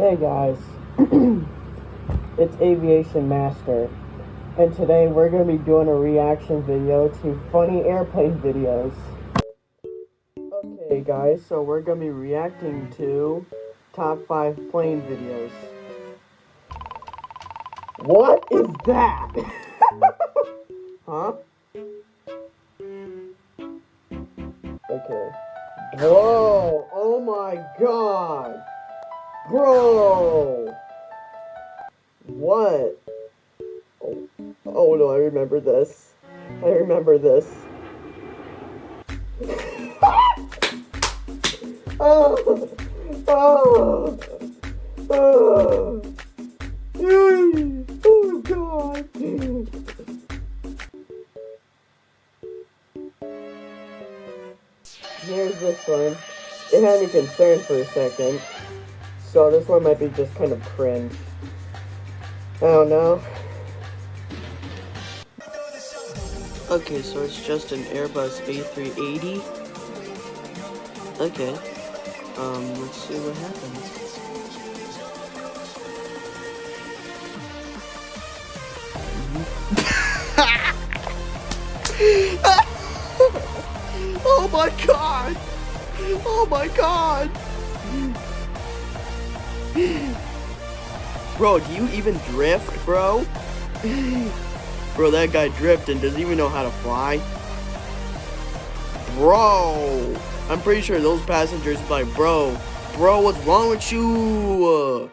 Hey guys, it's Aviation Master, and today we're going to be doing a reaction video to funny airplane videos. Okay guys, so we're going to be reacting to top 5 plane videos. What is that? Huh? Okay. Whoa, oh my god. Bro! What? Oh no, I remember this. I remember this. Oh! Oh! Oh! Oh god! Here's this one. It had me concerned for a second. So this one might be just kind of cringe. I don't know. Okay, so it's just an Airbus A380. Okay. Let's see what happens. Oh my god! Oh my god! Bro, do you even drift, bro? Bro, that guy drifted and doesn't even know how to fly. Bro, I'm pretty sure those passengers be like, bro, what's wrong with you?